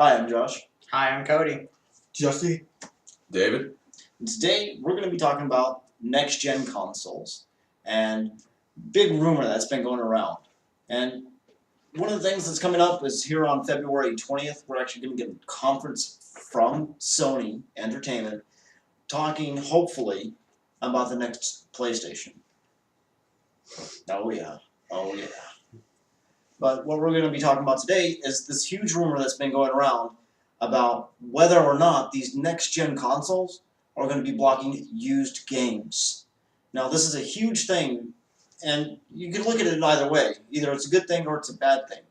Hi, I'm Josh. Hi, I'm Cody. Jesse. David. And today we're going to be talking about next-gen consoles and big rumor that's been going around. And one of the things that's coming up is here on February 20th, we're actually going to get a conference from Sony Entertainment talking, hopefully, about the next PlayStation. Oh yeah. Oh yeah. But what we're going to be talking about today is this huge rumor that's been going around about whether or not these next-gen consoles are going to be blocking used games. Now, this is a huge thing, and you can look at it either way. Either it's a good thing or it's a bad thing.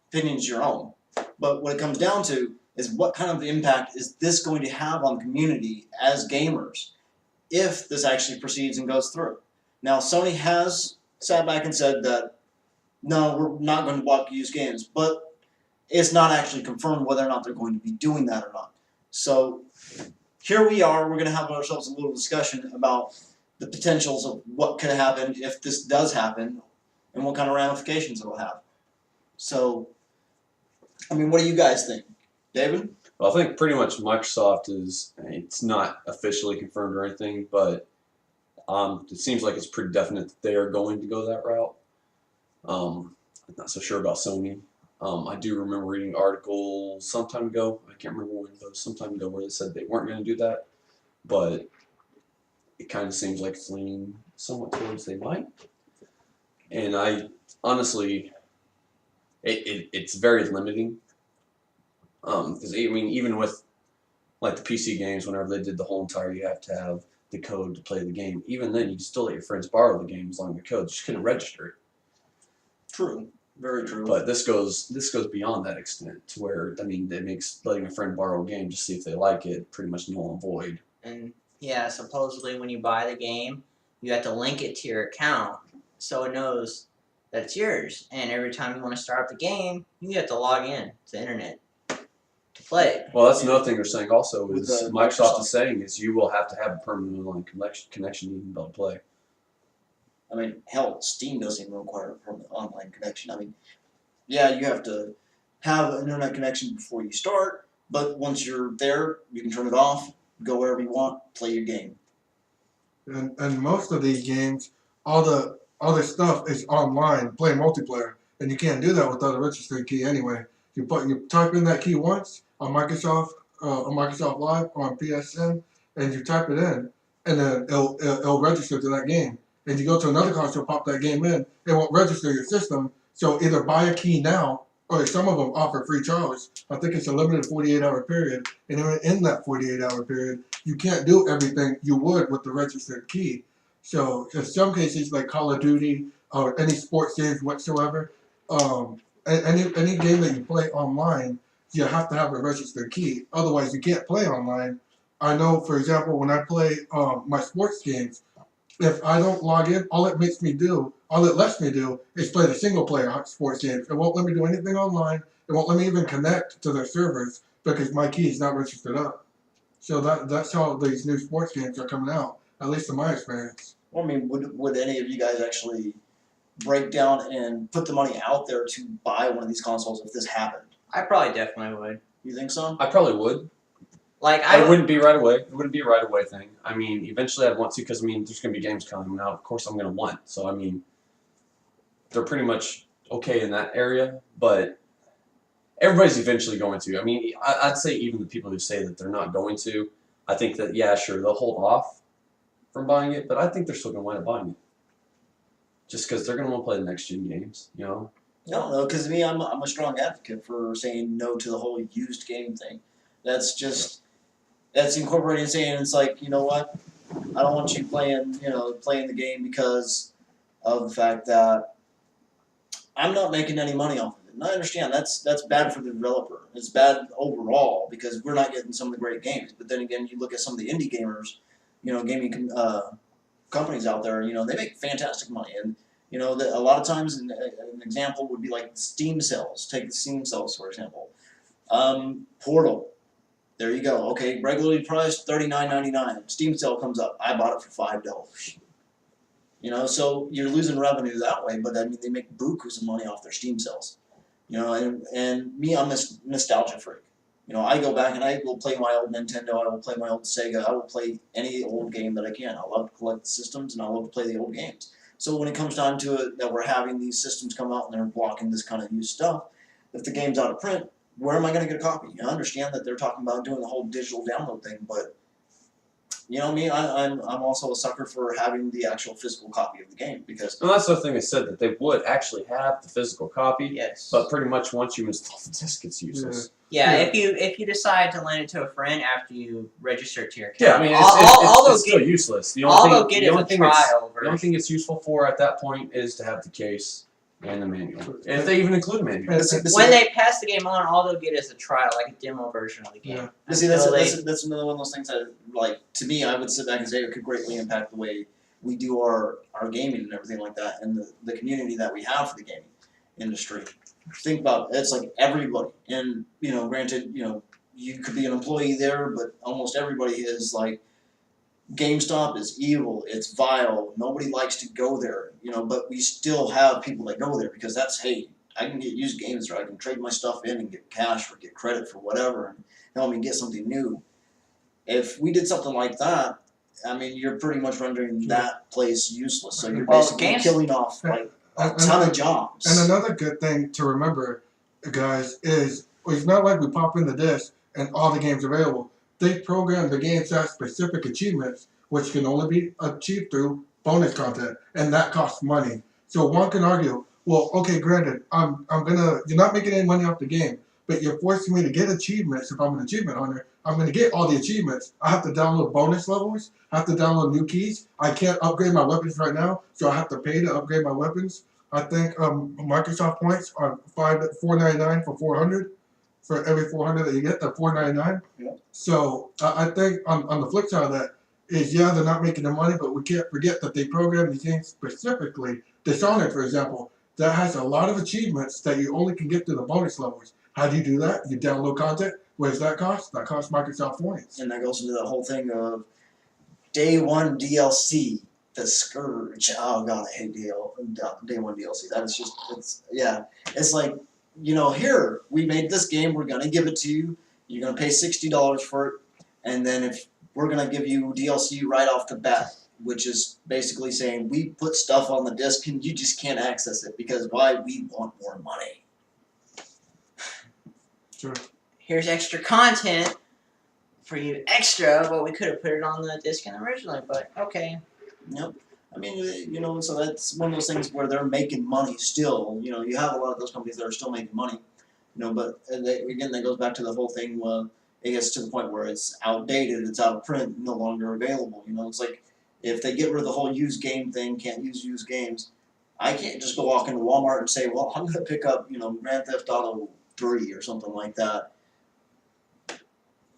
Opinion's your own. But what it comes down to is what kind of impact is this going to have on the community as gamers if this actually proceeds and goes through. Now, Sony has sat back and said that, no, we're not going to block used games, but it's not actually confirmed whether or not they're going to be doing that or not. So here we are, we're going to have ourselves a little discussion about the potentials of what could happen if this does happen and what kind of ramifications it will have. So, I mean, what do you guys think? David? Well, I think pretty much Microsoft it's not officially confirmed or anything, but it seems like it's pretty definite that they are going to go that route. I'm not so sure about Sony. I do remember reading an article some time ago, I can't remember when, but it was some time ago, where they said they weren't going to do that, but it kind of seems like it's leaning somewhat towards they might. And I honestly, it's very limiting. Because I mean, even with like the PC games, whenever they did the whole entire, you have to have the code to play the game. Even then, you can still let your friends borrow the game as long as the code. You just couldn't register it. True. Very true. But this goes beyond that extent to where, I mean, it makes letting a friend borrow a game just see if they like it pretty much null and void. And yeah, supposedly when you buy the game, you have to link it to your account so it knows that it's yours. And every time you want to start up the game, you have to log in to the internet to play it. Well, that's another thing they're saying also With is the Microsoft Microsoft. is saying is you will have to have a permanent online connection to even be able to play. I mean, hell, Steam doesn't even require a permanent online connection. I mean, yeah, you have to have an internet connection before you start, but once you're there, you can turn it off, go wherever you want, play your game. And most of these games, all the other stuff is online, play multiplayer, and you can't do that without a registered key anyway. You type in that key once on Microsoft Live or on PSN, and you type it in, and then it'll register to that game. And you go to another console, pop that game in, it won't register your system. So either buy a key now, or some of them offer free trials. I think it's a limited 48-hour period, and even in that 48-hour period, you can't do everything you would with the registered key. So in some cases, like Call of Duty or any sports games whatsoever, any game that you play online, you have to have a registered key. Otherwise, you can't play online. I know, for example, when I play my sports games, if I don't log in, all it lets me do is play the single player sports games. It won't let me do anything online. It won't let me even connect to their servers because my key is not registered up. So that's how these new sports games are coming out, at least in my experience. Well, I mean, would any of you guys actually break down and put the money out there to buy one of these consoles if this happened? I probably definitely would. You think so? I probably would. Like It wouldn't be right away. It wouldn't be a right away thing. I mean, eventually I'd want to because, I mean, there's going to be games coming out. Of course I'm going to want. So, I mean, they're pretty much okay in that area. But everybody's eventually going to. I mean, I'd say even the people who say that they're not going to, I think that, yeah, sure, they'll hold off from buying it. But I think they're still going to wind up buying it. Just because they're going to want to play the next-gen games, you know? No, no, because me, I'm a strong advocate for saying no to the whole used game thing. That's incorporating saying it's like, you know what, I don't want you playing the game because of the fact that I'm not making any money off of it. And I understand that's bad for the developer. It's bad overall because we're not getting some of the great games. But then again, you look at some of the indie gamers, gaming companies out there, they make fantastic money. And a lot of times, an example would be like Steam sales. Take the Steam sales, for example. Portal. There you go. Okay, regularly priced $39.99. Steam sale comes up. I bought it for $5. So you're losing revenue that way, but I mean they make bukus of money off their Steam sales. And me, I'm a nostalgia freak. You know, I go back and I will play my old Nintendo, I will play my old Sega, I will play any old game that I can. I love to collect systems and I love to play the old games. So when it comes down to it that we're having these systems come out and they're blocking this kind of used stuff, if the game's out of print, where am I going to get a copy? I understand that they're talking about doing the whole digital download thing, but you know me, I'm also a sucker for having the actual physical copy of the game because And that's the thing I said, that they would actually have the physical copy, Yes. but pretty much once you install the disc, it's useless. Yeah, Yeah. if you decide to lend it to a friend after you register to your account, Yeah, I mean, all they'll it's still get, useless. The all only they'll thing, get the is only a thing it's, trial the only version. thing it's useful for at that point is to have the case and the manual. And if they even include a manual. And- When they pass the game on, all they'll get is a trial, like a demo version of the game. Yeah. But see, that's, Until they- that's another one of those things that, like, to me, I would sit back and say it could greatly impact the way we do our gaming and everything like that, and the community that we have for the gaming industry. Think about it, it's like everybody, and you know, granted, you know, you could be an employee there, but almost everybody is like, GameStop is evil, it's vile, nobody likes to go there, you know, but we still have people that go there because that's, hey, I can get used games or I can trade my stuff in and get cash or get credit for whatever and help me get something new. If we did something like that, I mean, you're pretty much rendering that place useless. So you're Well, basically Games- killing off like a And- ton and- of jobs. And another good thing to remember, guys, is it's not like we pop in the disc and all the games available. They program the games to have specific achievements, which can only be achieved through bonus content, and that costs money. So one can argue, well, okay, granted, you're not making any money off the game, but you're forcing me to get achievements. If I'm an achievement hunter, I'm gonna get all the achievements. I have to download bonus levels. I have to download new keys. I can't upgrade my weapons right now, so I have to pay to upgrade my weapons. I think Microsoft points are $4.99 for 400. For every 400 that you get, that's $4.99. Yeah. So I think on the flip side of that is, yeah, they're not making the money, but we can't forget that they program these games specifically. Dishonored, for example, that has a lot of achievements that you only can get through the bonus levels. How do you do that? You download content. What does that cost? That costs Microsoft points. And that goes into the whole thing of day one DLC, the Scourge. Oh god, I hate day one DLC. That is just, it's like, you know, here we made this game, we're gonna give it to you. You're gonna pay $60 for it, and then if we're gonna give you DLC right off the bat, which is basically saying we put stuff on the disc and you just can't access it because why? We want more money. Sure. Here's extra content for you extra, but we could have put it on the disc originally, but okay. Yep. I mean, you know, so that's one of those things where they're making money still. You know, you have a lot of those companies that are still making money. You know, but again, that goes back to the whole thing where it gets to the point where it's outdated, it's out of print, no longer available. You know, it's like if they get rid of the whole used game thing, can't use used games, I can't just go walk into Walmart and say, well, I'm going to pick up, you know, Grand Theft Auto 3 or something like that.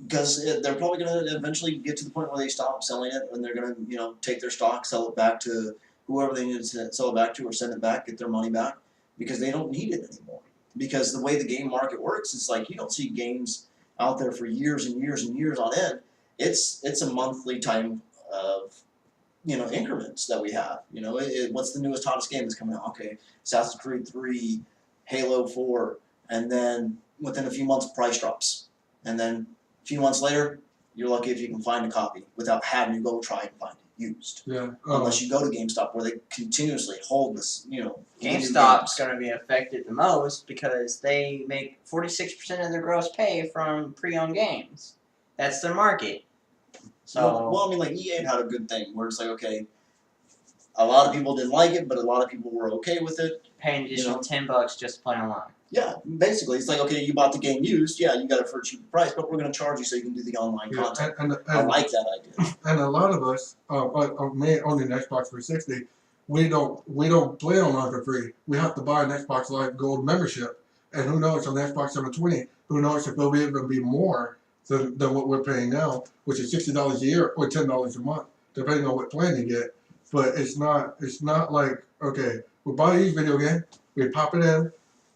Because they're probably going to eventually get to the point where they stop selling it and they're going to, you know, take their stock, sell it back to whoever they need to sell it back to or send it back, get their money back because they don't need it anymore. Because the way the game market works, it's like you don't see games out there for years and years and years on end. It's a monthly time of, you know, increments that we have. You know, what's the newest hottest game that's coming out? Okay, Assassin's Creed 3, Halo 4, and then within a few months price drops. And then a few months later, you're lucky if you can find a copy without having to go try and find it used. Yeah. Unless you go to GameStop where they continuously hold this, you know. new GameStop's games. going to be affected the most because they make 46% of their gross pay from pre-owned games. That's their market. So Well, I mean, like EA had a good thing where it's like, okay, a lot of people didn't like it, but a lot of people were okay with it. pay an additional $10 just to play online. Yeah, basically, it's like, okay, you bought the game used, yeah, you got it for a cheaper price, but we're going to charge you so you can do the online Yeah, content. and I like that idea. and a lot of us, me owning an Xbox 360, we don't play online for free. We have to buy an Xbox Live Gold membership, and who knows on the Xbox 720, who knows if it'll even be more than what we're paying now, which is $60 a year or $10 a month, depending on what plan you get. But it's not like, okay, we buy a used video game, we pop it in.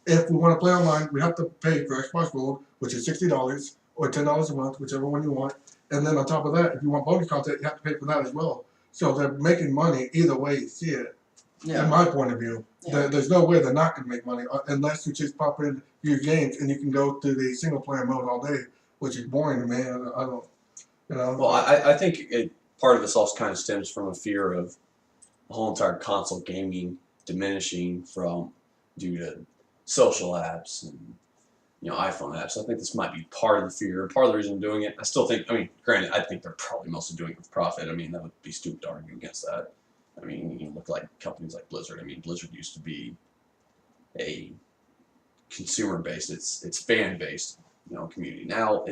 If we want to play online, we have to pay for Xbox Gold, which is $60 or $10 a month, whichever one you want. And then on top of that, if you want bonus content, you have to pay for that as well. So they're making money either way you see it. Yeah. In my point of view, Yeah. there's no way they're not going to make money unless you just pop in your games and you can go through the single player mode all day which is boring to me. I don't, you know. Well, I think part of this also kind of stems from a fear of the whole entire console gaming diminishing due to social apps and iPhone apps. I think this might be part of the fear, part of the reason I'm doing it. I still think, I mean, granted, I think they're probably mostly doing it with profit. I mean, that would be stupid to argue against that. I mean, you look like companies like Blizzard. I mean, Blizzard used to be a consumer based, it's fan based, community. Now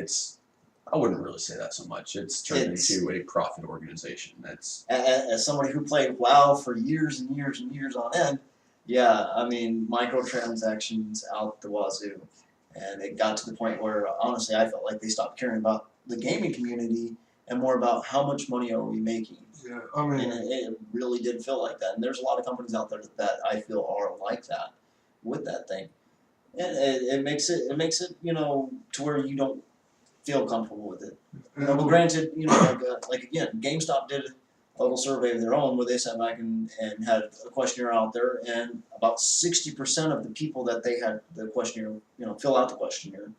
I wouldn't really say that so much. It's turned into a profit organization. That's As somebody who played WoW for years and years and years on end, yeah, I mean, microtransactions out the wazoo. And it got to the point where, honestly, I felt like they stopped caring about the gaming community and more about how much money are we making. Yeah, I mean, And it really did feel like that. And there's a lot of companies out there that I feel are like that with that thing. And it makes it to where you don't feel comfortable with it. But granted, like again, GameStop did a little survey of their own where they sat back and had a questionnaire out there, and about 60% of the people that they had the questionnaire, fill out the questionnaire,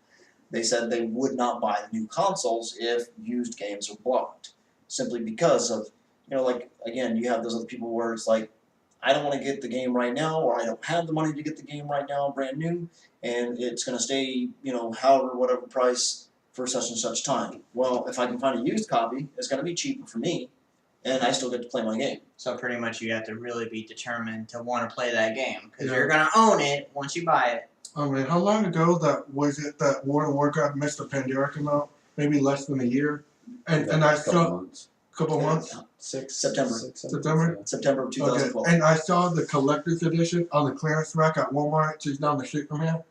they said they would not buy the new consoles if used games are blocked, simply because of, like again, you have those other people where it's like, I don't want to get the game right now, or I don't have the money to get the game right now, brand new, and it's going to stay, however, whatever price for such and such time. Well, if I can find a used copy, it's going to be cheaper for me, and I still get to play my game. So pretty much you have to really be determined to want to play that game because Yeah. you're going to own it once you buy it. I mean, how long ago that World of Warcraft Mist of Pandaria came out? Maybe less than a year. And I saw a couple months. September. September? September of Okay. 2012. And I saw the collector's edition on the clearance rack at Walmart, just down the street from here.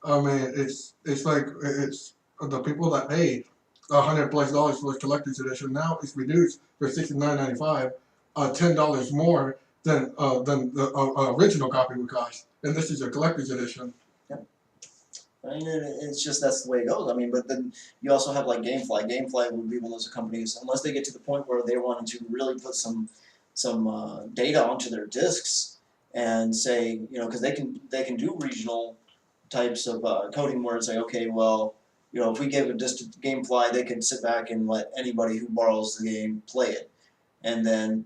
I mean, it's like it's the people that paid $100+ for the collector's edition now it's reduced for $69.95, $10 more than the original copy would cost. And this is a collector's edition. I mean, it's just that's the way it goes. I mean, but then you also have like GameFly. GameFly would be one of those companies, unless they get to the point where they wanted to really put some data onto their discs and say, because they can do regional types of coding where it's like, okay, well, if we gave a disc to GameFly, they could sit back and let anybody who borrows the game play it, and then,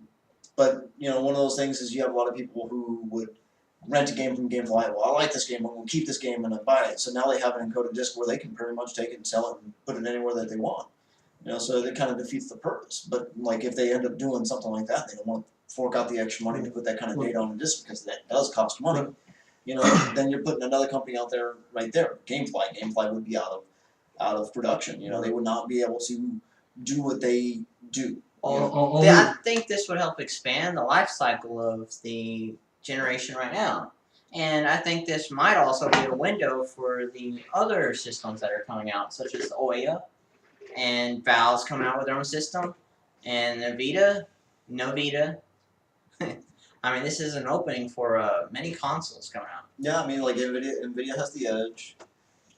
but one of those things is you have a lot of people who would rent a game from GameFly. Well, I like this game, I'm going to keep this game and I buy it. So now they have an encoded disc where they can pretty much take it and sell it and put it anywhere that they want. So that kind of defeats the purpose. But like if they end up doing something like that, they don't want to fork out the extra money to put that kind of data on a disc because that does cost money. Then you're putting another company out there right there. GameFly. GameFly would be out of production. They would not be able to do what they do. I think this would help expand the life cycle of the generation right now. And I think this might also be a window for the other systems that are coming out, such as Ouya, and Valve's coming out with their own system, and the Vita, no Vita. I mean, this is an opening for many consoles coming out. Yeah, I mean, like NVIDIA has the Edge,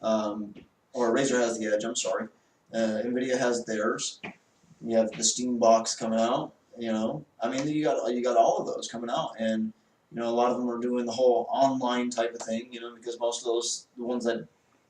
or Razer has the Edge. I'm sorry, NVIDIA has theirs. You have the Steam box coming out. I mean, you got all of those coming out, and a lot of them are doing the whole online type of thing. Because most of those, the ones that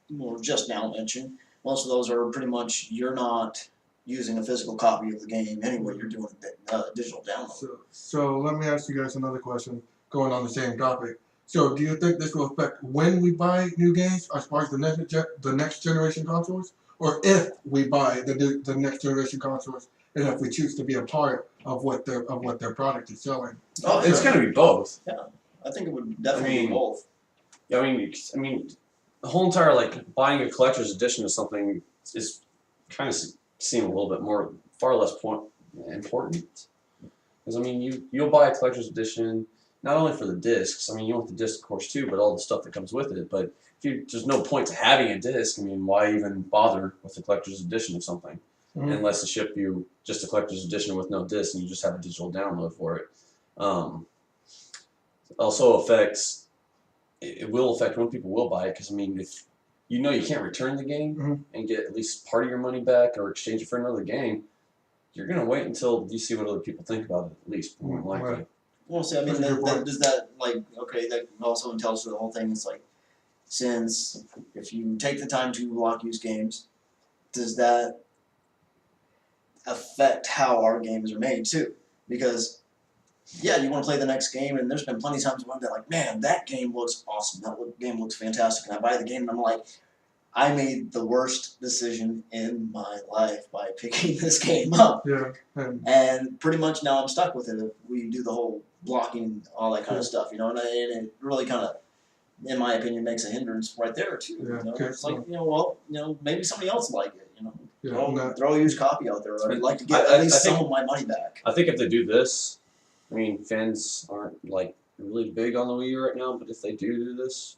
were just now mentioned, most of those are pretty much you're not using a physical copy of the game anyway. You're doing a digital download. So let me ask you guys another question, going on the same topic. So do you think this will affect when we buy new games as far as the next generation consoles, or if we buy the next generation consoles, and if we choose to be a part of what their product is selling? Oh, it's going to be both. I think it would definitely be both. I mean, the whole entire buying a collector's edition of something is kind of seem a little bit far less important. Because I mean, you'll buy a collector's edition not only for the discs. I mean, you want the disc, of course, too, but all the stuff that comes with it. But there's no point to having a disc. I mean, why even bother with the collector's edition of something? Mm-hmm. Unless they ship you just a collector's edition with no disc and you just have a digital download for it. Also it will affect when people will buy it, because I mean, if you can't return the game and get at least part of your money back or exchange it for another game, you're going to wait until you see what other people think about it, at least, more than likely. Right. Well, see, I mean, does that, that also entails the whole thing. It's like, since if you take the time to lock used games, does that affect how our games are made too? Because yeah, you want to play the next game, and there's been plenty of times when I've been like, man, that game looks awesome. Game looks fantastic, and I buy the game, and I'm like, I made the worst decision in my life by picking this game up. Yeah, And pretty much now I'm stuck with it. If we do the whole blocking, all that kind of stuff, and it really kind of, in my opinion, makes a hindrance right there too. Yeah, okay, It's like, maybe somebody else like it. yeah, Throw a used copy out there. I'd like to get I at least think- some of my money back. I think if they do this, I mean, fans aren't like really big on the Wii U right now, but if they do this,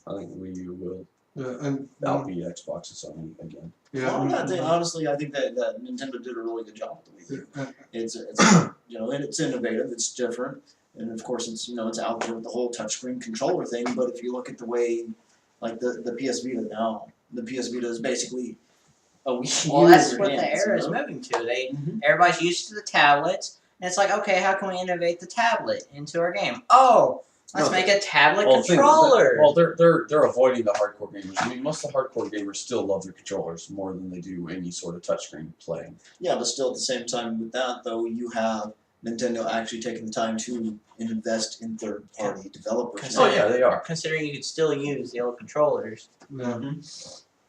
I think Wii U will yeah, and outbeat Xbox and Sony again. yeah, Honestly, I think that Nintendo did a really good job with the Wii U. and- It's and it's innovative. It's different, and of course it's it's out there with the whole touchscreen controller thing. But if you look at the way, like the PS Vita now, the PS Vita is basically a Wii U. Well, in that's your what the hands, era is moving to. Mhm. Everybody's used to the tablets, and it's like, okay, how can we innovate the tablet into our game? Oh, let's No, make a tablet Well, controller. they're avoiding the hardcore gamers. I mean, most of the hardcore gamers still love their controllers more than they do any sort of touchscreen play. Yeah, but still at the same time with that though, you have Nintendo actually taking the time to invest in third-party developers. Oh yeah, they are. Considering you could still use the old controllers. yeah.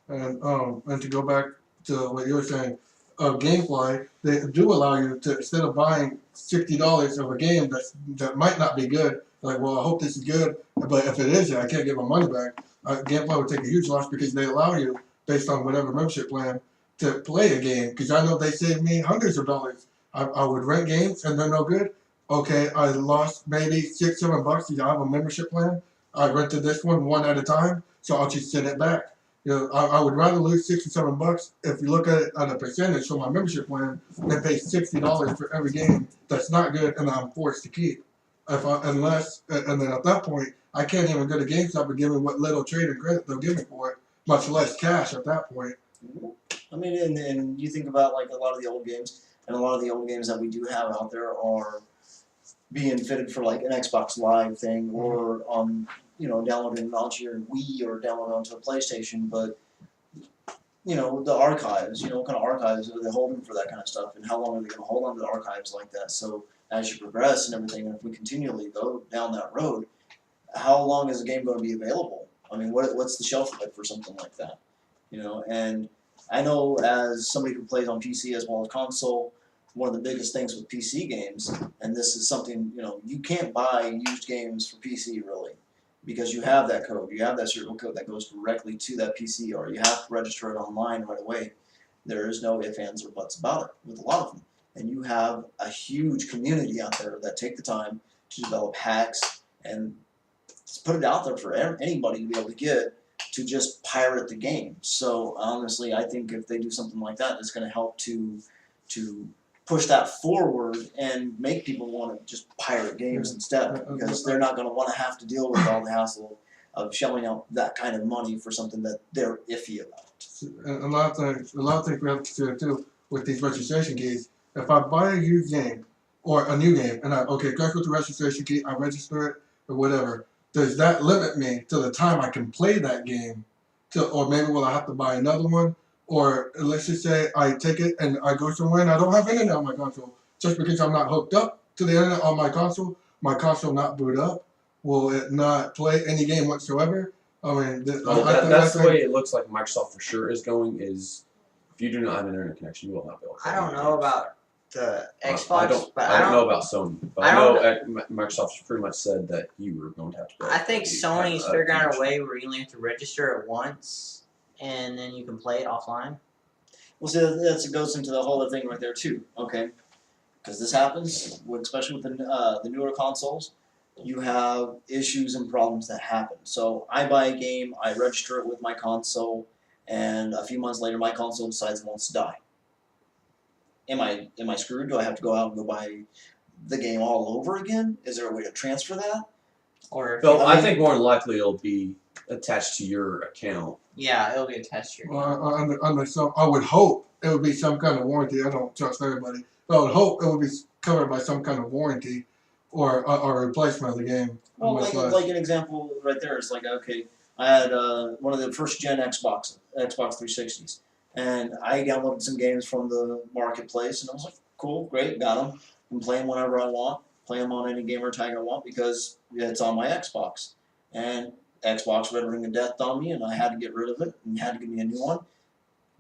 And to go back to what you were saying, GameFly, they do allow you to, instead of buying $60 of a game that might not be good, like, well, I hope this is good, but if it isn't, I can't get my money back. GameFly would take a huge loss because they allow you, based on whatever membership plan, to play a game. Because I know they saved me hundreds of dollars. I would rent games and they're no good. Okay, I lost maybe $6, $7. I have a membership plan. I rented this one at a time, so I'll just send it back. I would rather lose $6 or $7 if you look at it at a percentage for my membership plan than pay $60 for every game that's not good and I'm forced to keep. And then at that point, I can't even go to GameStop and give me what little trade and credit they'll give me for it, much less cash at that point. I mean, and you think about like a lot of the old games, and a lot of the old games that we do have out there are being fitted for like an Xbox Live thing, or downloading onto your Wii or downloading onto a PlayStation. But the archives, what kind of archives are they holding for that kind of stuff, and how long are they going to hold on to the archives like that? So as you progress and everything, and if we continually go down that road, how long is the game going to be available? I mean, what's the shelf life for something like that? And I know as somebody who plays on PC as well as console, one of the biggest things with PC games, and this is something, you can't buy used games for PC really, because you have that code, you have that serial code that goes directly to that PC, or you have to register it online right away. There is no ifs, ands, or buts about it with a lot of them. And you have a huge community out there that take the time to develop hacks and put it out there for anybody to be able to get to just pirate the game. So honestly, I think if they do something like that, it's going to help to push that forward and make people want to just pirate games instead, because they're not going to want to have to deal with all the hassle of shelling out that kind of money for something that they're iffy about. And a lot of things we have to consider too with these registration keys. If I buy a used game or a new game and goes with the registration key, I register it or whatever, does that limit me to the time I can play that game? Or maybe will I have to buy another one? Or let's just say I take it and I go somewhere and I don't have internet on my console. Just because I'm not hooked up to the internet on my console not boot up? Will it not play any game whatsoever? I mean, That's the way it looks like Microsoft for sure is going. Is if you do not have an internet connection, you will not be able to play I don't the know games. about the Xbox, I don't know about Sony, but I know Microsoft's pretty much said that you were going to have to play. I think Sony's have figuring out a connection. way where you only have to register it once, and then you can play it offline. Well, see, that goes into the whole other thing right there too. Okay, because this happens, especially with the newer consoles. You have issues and problems that happen. So I buy a game, I register it with my console, and a few months later, my console decides it wants to die. Am I screwed? Do I have to go out and go buy the game all over again? Is there a way to transfer that? Or if Well, I I mean- think more than likely it'll be attached to your account. yeah, it'll be attached to your game. Under some, I would hope it would be some kind of warranty. I don't trust everybody, but I would hope it would be covered by some kind of warranty or a replacement of the game. Well, much less. like an example right there is like, okay, I had one of the first gen Xbox 360s, and I downloaded some games from the marketplace, and I was like, cool, great, got them. I'm playing whenever I want, play them on any gamer tag I want because it's on my Xbox. And Xbox Red Ring of Death on me, and I had to get rid of it and had to give me a new one.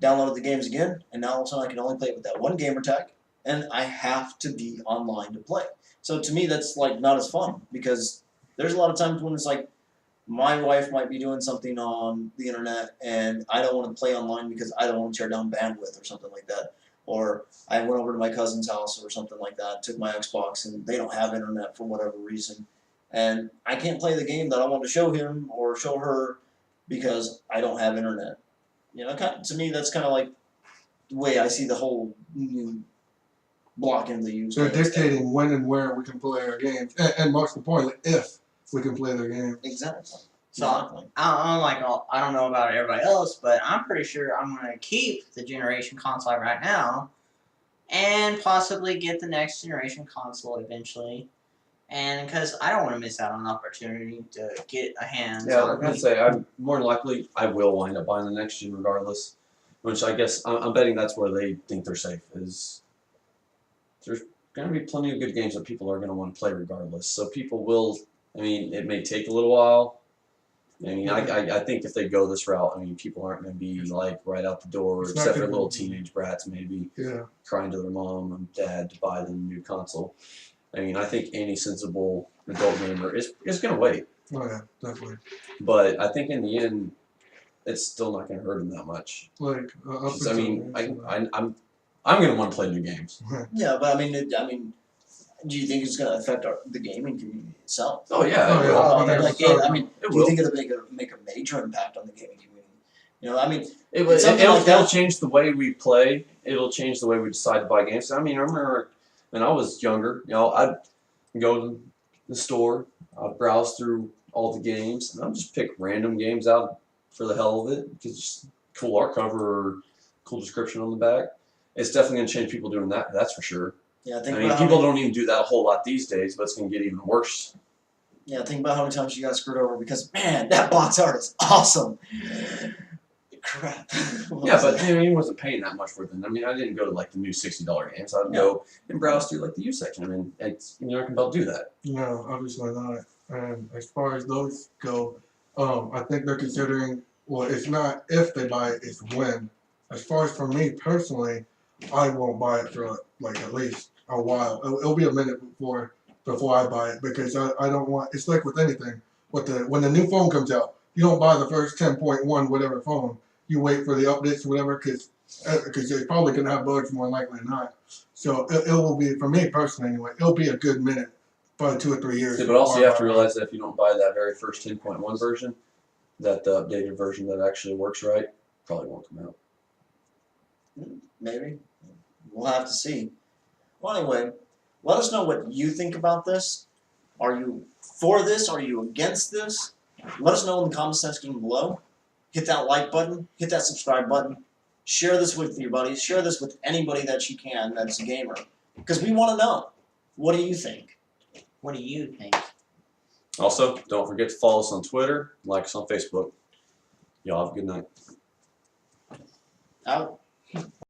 Downloaded the games again, and now all of a sudden I can only play it with that one gamer tag, and I have to be online to play. So to me, that's like not as fun because there's a lot of times when it's like my wife might be doing something on the internet, and I don't want to play online because I don't want to tear down bandwidth or something like that. Or I went over to my cousin's house or something like that, took my Xbox, and they don't have internet for whatever reason, and I can't play the game that I want to show him or show her because I don't have internet. You know, to me, that's kind of like the way I see the whole blocking the use. They're dictating when and where we can play our games, and most importantly, if we can play their games. Exactly. So Exactly. I don't know about everybody else, but I'm pretty sure I'm gonna keep the generation console right now, and possibly get the next generation console eventually. And because I don't want to miss out on an opportunity to get a hands Yeah, on I'd say I'm more than likely I will wind up buying the next gen regardless. Which I guess I'm betting that's where they think they're safe. Is there's going to be plenty of good games that people are going to want to play regardless. So people will. I mean, it may take a little while. I mean, I think if they go this route, I mean, people aren't going to be like right out the door, It's not except for gonna little be- teenage brats maybe Yeah. crying to their mom and dad to buy them a new console. I mean, I think any sensible adult gamer is going to wait. Oh yeah, definitely. But I think in the end, it's still not going to hurt them that much. Like up 'Cause, I mean, until- I'm going to want to play new games. Yeah, but I mean, do you think it's going to affect the gaming community itself? Oh yeah, Oh, it yeah. will. I mean, like, so- I mean, It do you will. think it'll make a major impact on the gaming community? You know, I mean, It, It's something like it'll that. change the way we play. It'll change the way we decide to buy games. I mean, I remember when I was younger, you know, I'd go to the store, I'd browse through all the games, and I'd just pick random games out for the hell of it. Because just cool art cover or cool description on the back. It's definitely going to change people doing that. That's for sure. yeah, I think mean, about how people many, don't even do that a whole lot these days, but it's going to get even worse. yeah, think about how many times you got screwed over because man, that box art is awesome. Crap. Yeah, but I mean, he wasn't paying that much for them. I mean, I didn't go to like the new $60 games. I'd go and browse through like the used section. I mean, you're not going to do that. No, obviously not. And as far as those go, I think they're considering. Well, it's not if they buy it; it's when. As far as for me personally, I won't buy it for like at least a while. It'll be a minute before I buy it because I don't want. It's like with anything. When the new phone comes out, you don't buy the first 10.1 whatever phone. You wait for the updates or whatever because they probably can have bugs more likely than not. So it will be for me personally anyway. It'll be a good minute. Probably 2 or 3 years. Yeah, but also you before I have to buy it. realize that if you don't buy that very first 10.1 version, that the updated version that actually works right probably won't come out. Maybe. We'll have to see. Well, anyway, let us know what you think about this. Are you for this? Are you against this? Let us know in the comment section below. Hit that like button. Hit that subscribe button. Share this with your buddies. Share this with anybody that you can that's a gamer. Because we want to know. What do you think? What do you think? Also, don't forget to follow us on Twitter, like us on Facebook. Y'all have a good night. Out.